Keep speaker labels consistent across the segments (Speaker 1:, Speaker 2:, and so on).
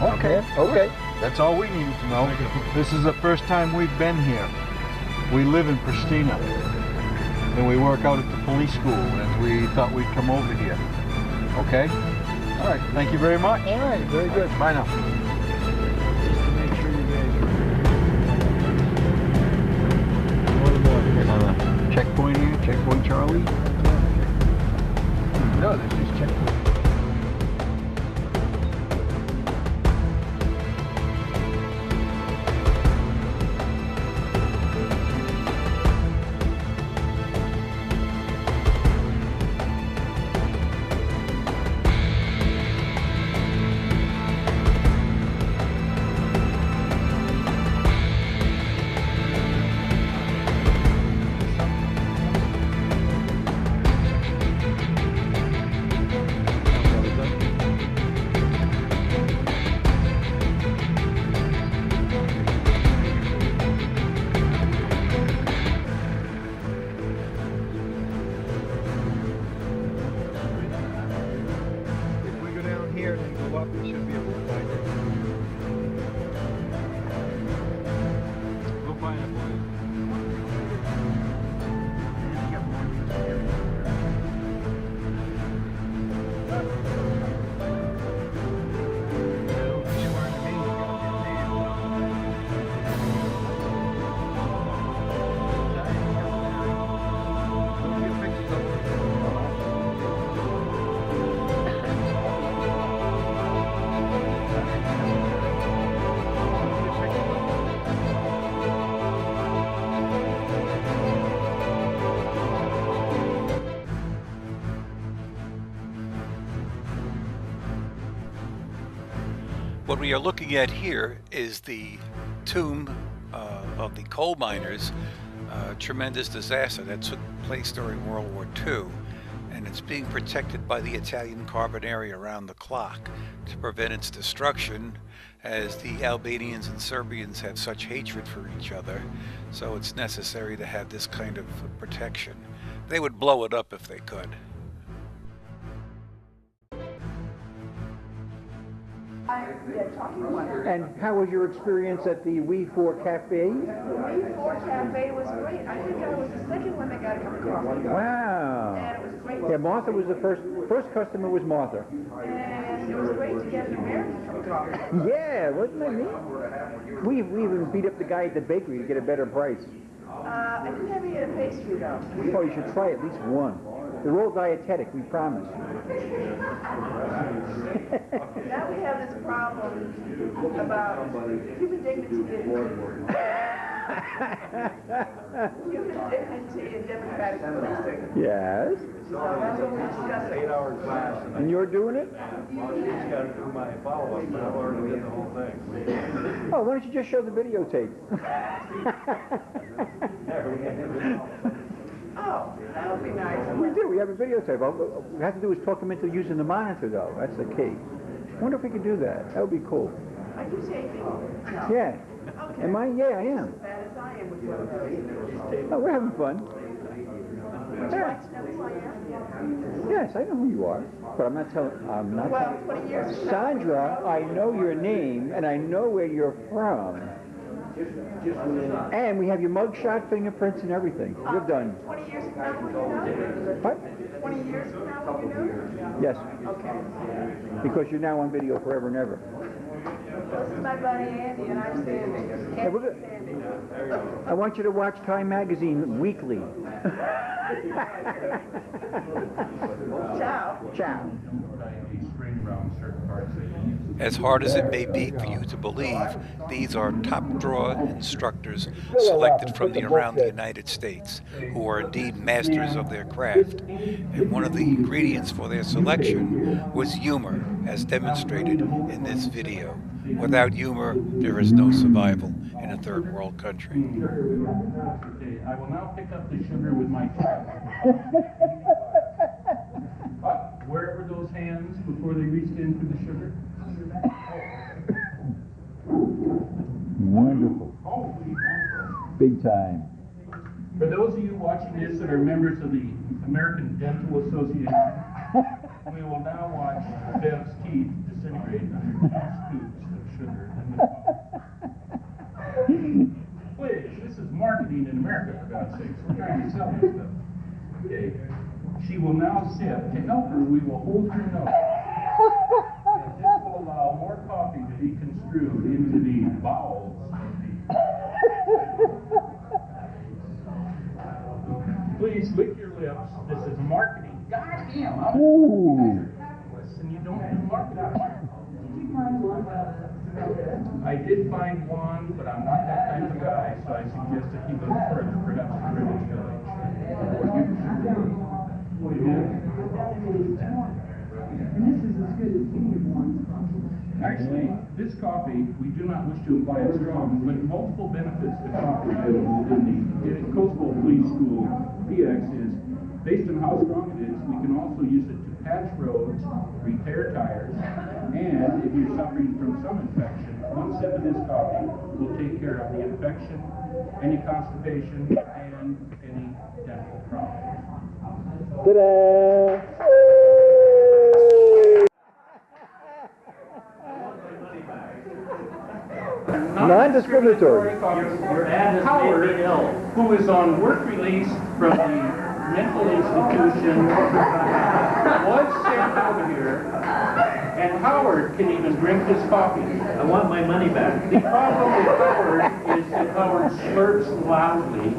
Speaker 1: Okay, okay.
Speaker 2: That's all we needed to know. This is the first time we've been here. We live in Pristina, and we work out at the police school, and we thought we'd come over here. Okay? All right, thank you very much.
Speaker 1: All right, very good.
Speaker 2: Bye now.
Speaker 1: Just to make sure you guys
Speaker 2: Checkpoint here, checkpoint Charlie. No, this is checkpoint. Here and then go up, you should be able to find it. We'll find it for you.
Speaker 3: What we are looking at here is the tomb of the coal miners, tremendous disaster that took place during World War II, and it's being protected by the Italian Carbonari around the clock to prevent its destruction, as the Albanians and Serbians have such hatred for each other, so it's necessary to have this kind of protection. They would blow it up if they could.
Speaker 1: And how was your experience at the We4 Cafe?
Speaker 4: The We4 Cafe was great. I think I was the second one that got a cup of coffee.
Speaker 1: Wow.
Speaker 4: And it was great.
Speaker 1: Yeah, Martha was the first customer was Martha.
Speaker 4: And it was great to get an American cup of coffee.
Speaker 1: Yeah, wasn't that neat? We even beat up the guy at the bakery to get a better price.
Speaker 4: I didn't have any of the pastry though.
Speaker 1: Oh, you should try at least one. They're all dietetic, we promise.
Speaker 4: Now we have this problem about human dignity human dignity in democratic policing.
Speaker 1: Yes.
Speaker 4: So that's what we're discussing.
Speaker 5: 8-hour class, and
Speaker 1: And you're doing it?
Speaker 5: I just got to do my follow-up, but I've already did the whole thing.
Speaker 1: Oh, why don't you just show the videotape?
Speaker 4: Oh, that would be nice.
Speaker 1: We do. We have a videotape. All we have to do is talk them into using the monitor, though. That's the key. I wonder if we could do that. That would be cool.
Speaker 4: Are you taping? No.
Speaker 1: Yeah.
Speaker 4: Okay.
Speaker 1: Am I? Yeah, I am.
Speaker 4: As bad as I am with one of those.
Speaker 1: Oh, we're having fun.
Speaker 4: Would you like to know who I am?
Speaker 1: Yes, I know who you are, but I'm not telling. I'm not.
Speaker 4: Well, 20 years ago.
Speaker 1: Sandra, I know your name and I know where you're from. And we have your mugshot, fingerprints, and everything. You're done.
Speaker 4: 20 years from now, will you know?
Speaker 1: What?
Speaker 4: 20 years from now, will you know?
Speaker 1: Yes,
Speaker 4: Okay.
Speaker 1: because you're now on video forever and ever.
Speaker 4: This is my buddy Andy, and I'm Sandy.
Speaker 1: Hey, we're good. I want you to watch Time Magazine weekly.
Speaker 4: Ciao.
Speaker 1: Ciao.
Speaker 3: As hard as it may be for you to believe, these are top-draw instructors selected from around the United States, who are indeed masters of their craft. And one of the ingredients for their selection was humor, as demonstrated in this video. Without humor, there is no survival in a third world country.
Speaker 6: Okay, I will now pick up the sugar with my wherever those hands before they reached in for the sugar.
Speaker 1: Wonderful.
Speaker 6: Holy mackerel.
Speaker 1: Big time.
Speaker 6: For those of you watching this that are members of the American Dental Association, we will now watch Bev's teeth disintegrate under 2 scoops. God's sakes. We're trying to sell this stuff. Okay. She will now sip. To help her, we will hold her nose. And this will allow more coffee to be construed into the bowels of the... Please lick your lips. This is marketing. God damn. And you don't do marketing. I did find one, but I'm not that kind of guy, so I suggest that he goes further, perhaps to British Village.
Speaker 7: And this is as good as any of one.
Speaker 6: Actually, this coffee, we do not wish to imply it's strong, but multiple benefits to coffee available in the Kosovo Police School PX is, based on how strong it is, we can also use it to patch roads, repair tires, and if you're suffering from some infection, one sip of this coffee will take care of the infection, any constipation, and any dental problems.
Speaker 1: Ta-da! Non-discriminatory.
Speaker 6: Your ad Howard, who is on work release from the mental institution, was sent over here, and Howard can even drink this coffee.
Speaker 5: I want my money back.
Speaker 6: The problem with Howard is that Howard slurps loudly,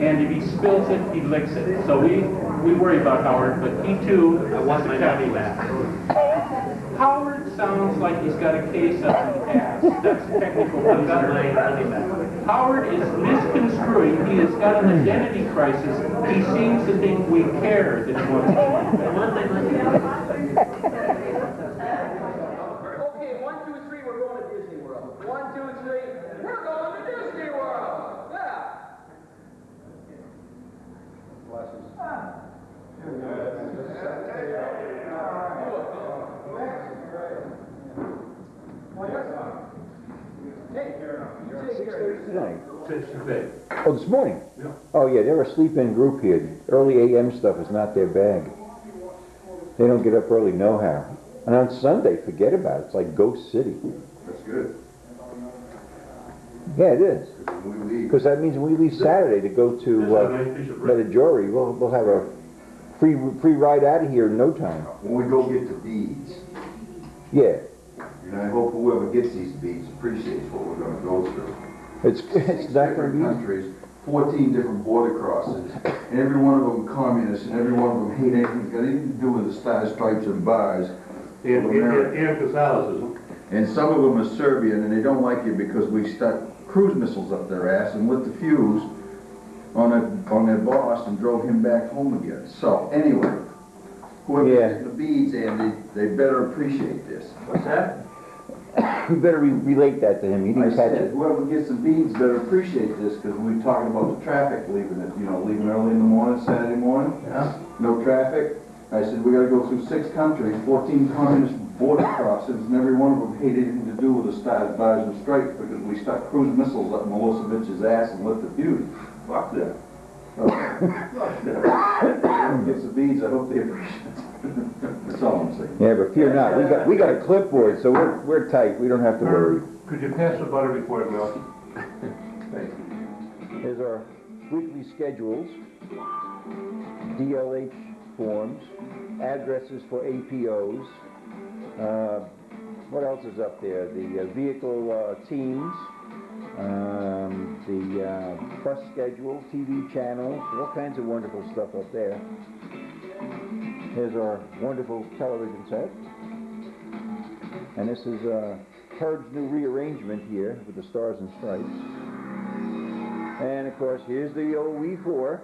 Speaker 6: and if he spills it, he licks it. So we worry about Howard, but he too
Speaker 5: I want my money back.
Speaker 6: Howard sounds like he's got a case up in the ass. That's a technical
Speaker 5: I've got
Speaker 6: term.
Speaker 5: my money back.
Speaker 6: Howard is misconstruing. He has got an identity crisis. He seems to think we care that he wants money
Speaker 5: I
Speaker 6: back.
Speaker 5: want my money back.
Speaker 8: Okay, 1, 2, 3, we're going to Disney World. 1, 2, 3, we're going to Disney World. Yeah.
Speaker 1: Tonight. Oh, this morning? Yeah. Oh, yeah, they're a sleep-in group here. Early AM stuff is not their bag. They don't get up early, no how. And on Sunday, forget about it. It's like Ghost City.
Speaker 9: That's good.
Speaker 1: Yeah, it is.
Speaker 9: When we leave.
Speaker 1: Because that means when we leave Saturday to go to Medjugorje, we'll have a free ride out of here in no time.
Speaker 9: When we go get the beads,
Speaker 1: Yeah.
Speaker 9: and I hope whoever gets these beads appreciates what we're gonna go through.
Speaker 1: It's not
Speaker 9: Different
Speaker 1: going to
Speaker 9: countries, 14 different border crosses, and every one of them communists, and every one of them hate anything that's got anything to do with the stars, stripes, and bars.
Speaker 5: And Catholicism.
Speaker 9: And some of them are Serbian, and they don't like you because we stuck cruise missiles up their ass and lit the fuse on their boss and drove him back home again. So anyway, whoever gets the beads, Andy, they better appreciate this.
Speaker 5: What's that?
Speaker 1: You better relate that to him. He
Speaker 9: I
Speaker 1: didn't catch
Speaker 9: said,
Speaker 1: it.
Speaker 9: whoever gets the beads better appreciate this, because we're talking about the traffic leaving it, leaving early in the morning, Saturday morning.
Speaker 5: Yeah.
Speaker 9: No traffic. I said, we gotta go through 6 countries, 14 communist border crossings, and every one of them hated anything to do with the stars, bars, and stripes, because we stuck cruise missiles up Milosevic's ass and lit the fuse. Fuck that. Whoever gets the beads, I hope they appreciate it. That's all I'm saying.
Speaker 1: Yeah, but fear not. We got a clipboard, so we're tight. We don't have to worry.
Speaker 5: Could you pass the butter before it melts?
Speaker 9: Thank you.
Speaker 1: Here's our weekly schedules, DLH forms, addresses for APOs. What else is up there? The vehicle teams, the bus schedule, TV channels, all kinds of wonderful stuff up there. Here's our wonderful television set. And this is Herb's new rearrangement here with the stars and stripes. And of course, here's the old We4.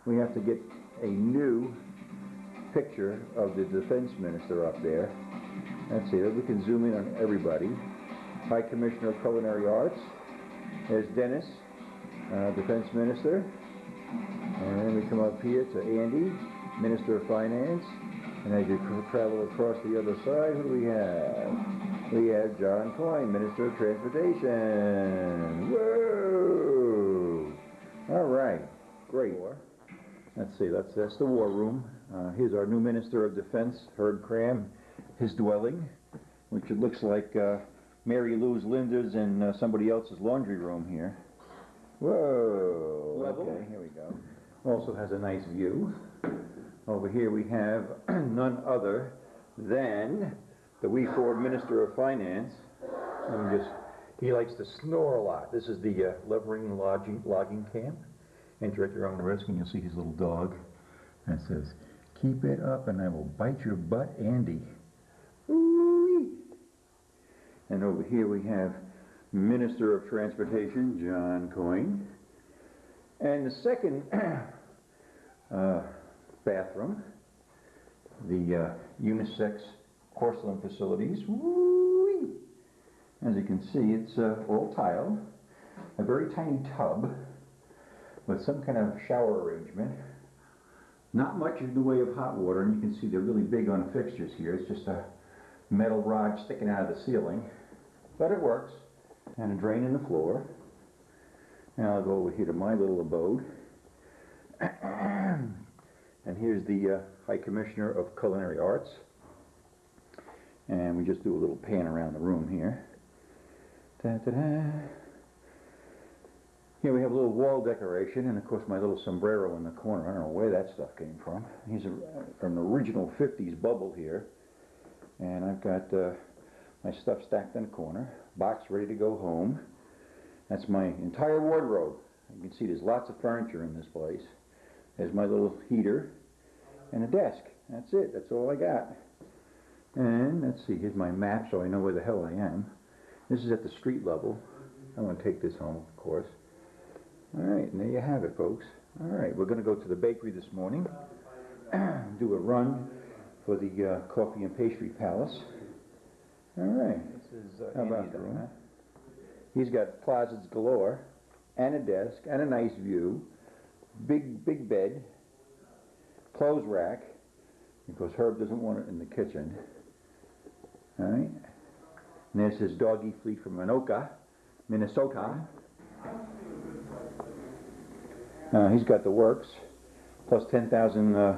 Speaker 1: We have to get a new picture of the defense minister up there. Let's see, we can zoom in on everybody. High Commissioner of Culinary Arts. There's Dennis, defense minister. And then we come up here to Andy, Minister of Finance. And as you travel across the other side, who do we have? We have John Coyne, Minister of Transportation. Whoa! All right, great. Let's see, that's the war room. Here's our new Minister of Defense, Herb Cram, his dwelling, which it looks like Mary Lou's, Linda's, and somebody else's laundry room here. Whoa.
Speaker 9: Level.
Speaker 1: Okay, here we go. Also has a nice view. Over here we have none other than the wee Ford Minister of Finance. He likes to snore a lot. This is the Levering logging camp. Enter at your own risk, and you'll see his little dog. And it says, "Keep it up and I will bite your butt, Andy." Ooh-wee. And over here we have Minister of Transportation, John Coyne. And the second bathroom, the unisex porcelain facilities. Woo-wee. As you can see, it's all tile, a very tiny tub with some kind of shower arrangement. Not much in the way of hot water, and you can see they're really big on fixtures here. It's just a metal rod sticking out of the ceiling, but it works. And a drain in the floor. Now I'll go over here to my little abode. And here's the High Commissioner of Culinary Arts. And we just do a little pan around the room here. Da-da-da. Here we have a little wall decoration, and of course my little sombrero in the corner. I don't know where that stuff came from. He's an original 50s bubble here. And I've got my stuff stacked in the corner. Box ready to go home. That's my entire wardrobe. You can see there's lots of furniture in this place. There's my little heater and a desk. That's it. That's all I got. And let's see, here's my map so I know where the hell I am. This is at the street level. I'm going to take this home, of course. All right, and there you have it, folks. All right, we're going to go to the bakery this morning, do a run for the Coffee and Pastry Palace. All right. This is how about that, huh? He's got closets galore, and a desk, and a nice view, big bed, clothes rack, because Herb doesn't want it in the kitchen. All right. And there's his doggy fleet from Minnesota. He's got the works, plus 10,000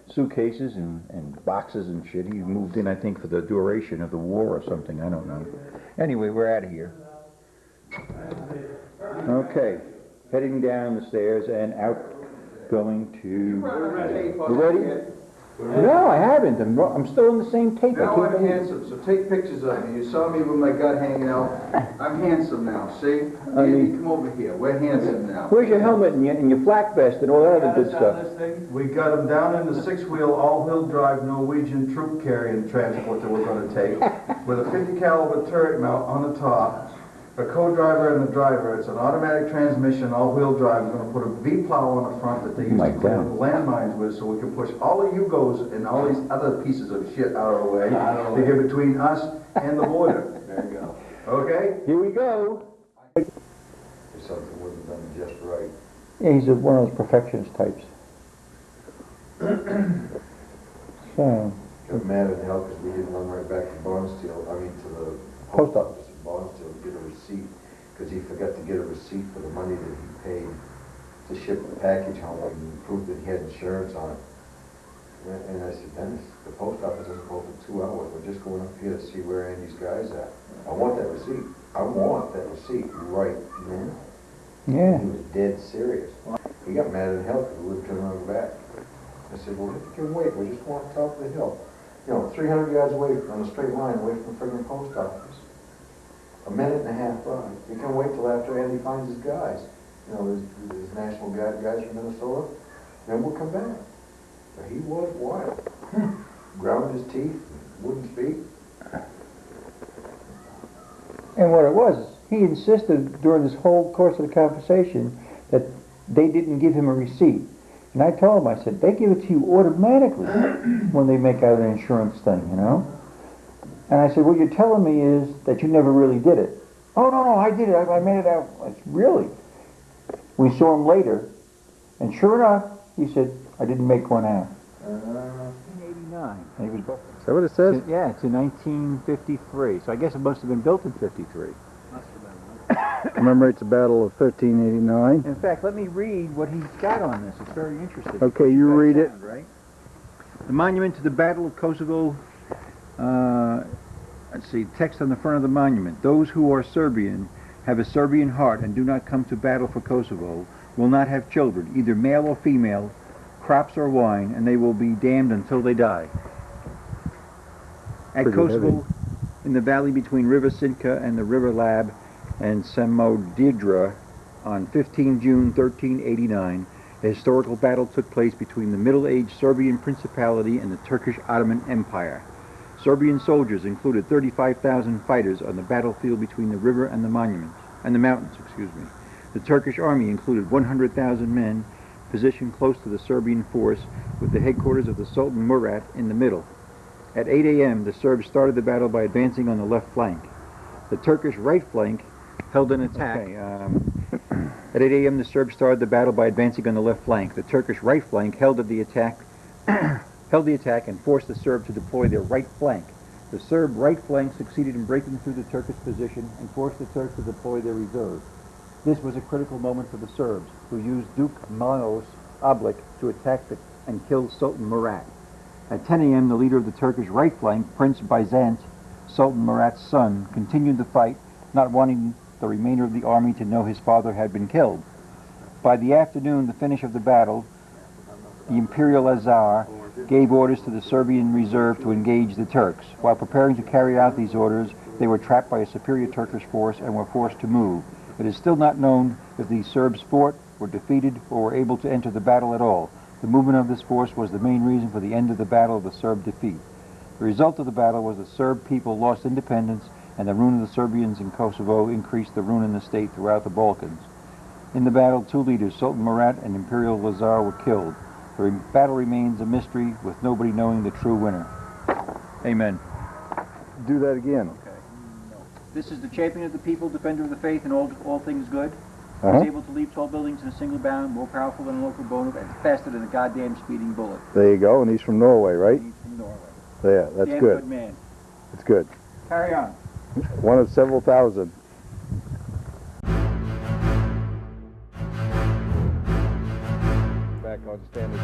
Speaker 1: suitcases and boxes and shit. He moved in, I think, for the duration of the war or something. I don't know. Anyway, we're out of here. Okay, heading down the stairs and out, going to... You ready? No, I haven't. I'm still in the same tape.
Speaker 9: Now I'm handsome, so take pictures of me. You saw me with my gut hanging out. I'm handsome now, see? Andy, come over here. We're handsome now.
Speaker 1: Where's your helmet and your flak vest and all that other good stuff?
Speaker 9: We got them down in the 6-wheel, all-wheel drive Norwegian troop carrying transport that we're going to take, with a 50 caliber turret mount on the top, a co-driver and the driver. It's an automatic transmission, all-wheel drive. We're going to put a V-plow on the front that they use to clear landmines with, so we can push all the Yugos and all these other pieces of shit out of the way to get between us and the border. There you go. Okay?
Speaker 1: Here we go.
Speaker 9: Something wasn't done just right.
Speaker 1: Yeah, he's one of those perfectionist types. So.
Speaker 9: Got mad at hell because we didn't run right back to Barnstable, to the
Speaker 1: Post office.
Speaker 9: Barnstable to get a receipt, because he forgot to get a receipt for the money that he paid to ship the package home and prove that he had insurance on it. And I said, Dennis, the post office isn't open 2 hours. We're just going up here to see where Andy's guy's at. I want that receipt. I want that receipt right now.
Speaker 1: Yeah.
Speaker 9: He was dead serious. He got mad at hell because we wouldn't turn around back. I said, well, you can wait. We just want top of the hill. 300 yards away on a straight line away from the friggin' post office. A minute and a half ride. You can wait till after Andy finds his guys. His National Guard guys from Minnesota. Then we'll come back. But he was wild. Ground his teeth, wouldn't speak.
Speaker 1: And what it was, he insisted during this whole course of the conversation that they didn't give him a receipt. And I told him, I said, they give it to you automatically when they make out an insurance thing, And I said, what you're telling me is that you never really did it. Oh, no, I did it. I made it out. I said, really? We saw him later, and sure enough, he said, I didn't make one out. 1989. And he was,
Speaker 2: Is that what it says?
Speaker 1: yeah, it's in 1953. So I guess it must have been built in 53.
Speaker 2: Commemorates the Battle of 1389.
Speaker 1: In fact, let me read what he's got on this. It's very interesting.
Speaker 2: Okay, you read it.
Speaker 1: Right? The monument to the Battle of Kosovo. Let's see, text on the front of the monument. Those who are Serbian have a Serbian heart and do not come to battle for Kosovo will not have children, either male or female, crops or wine, and they will be damned until they die. At
Speaker 2: Pretty
Speaker 1: Kosovo,
Speaker 2: heavy.
Speaker 1: in the valley between River Sinka and the River Lab and Samodidra, on 15 June 1389, a historical battle took place between the middle-aged Serbian Principality and the Turkish Ottoman Empire. Serbian soldiers included 35,000 fighters on the battlefield between the river and the mountains. The Turkish army included 100,000 men positioned close to the Serbian force, with the headquarters of the Sultan Murat in the middle. At 8 a.m., the Serbs started the battle by advancing on the left flank. The Turkish right flank held an attack. At 8 a.m., the Serbs started the battle by advancing on the left flank. The Turkish right flank held the attack and forced the Serbs to deploy their right flank. The Serb right flank succeeded in breaking through the Turkish position and forced the Turks to deploy their reserves. This was a critical moment for the Serbs, who used Duke Milos Oblik to attack and kill Sultan Murat. At 10 a.m., the leader of the Turkish right flank, Prince Byzant, Sultan Murat's son, continued the fight, not wanting the remainder of the army to know his father had been killed. By the afternoon, the finish of the battle, the Imperial Azar gave orders to the Serbian reserve to engage the Turks. While preparing to carry out these orders, they were trapped by a superior Turkish force and were forced to move. It is still not known if the Serbs fought, were defeated, or were able to enter the battle at all. The movement of this force was the main reason for the end of the battle of the Serb defeat. The result of the battle was the Serb people lost independence, and the ruin of the Serbians in Kosovo increased the ruin in the state throughout the Balkans. In the battle, two leaders, Sultan Murat and Imperial Lazar, were killed. The battle remains a mystery, with nobody knowing the true winner. Amen.
Speaker 2: Do that again.
Speaker 1: Okay. This is the champion of the people, defender of the faith, and all things good. He's able to leap tall buildings in a single bound, more powerful than a locomotive, and faster than a goddamn speeding bullet.
Speaker 2: There you go, and he's from Norway, right?
Speaker 1: He's from Norway.
Speaker 2: Yeah, that's
Speaker 1: Damn
Speaker 2: good.
Speaker 1: good man.
Speaker 2: It's good.
Speaker 1: Carry on.
Speaker 2: One of several thousand. Back on standard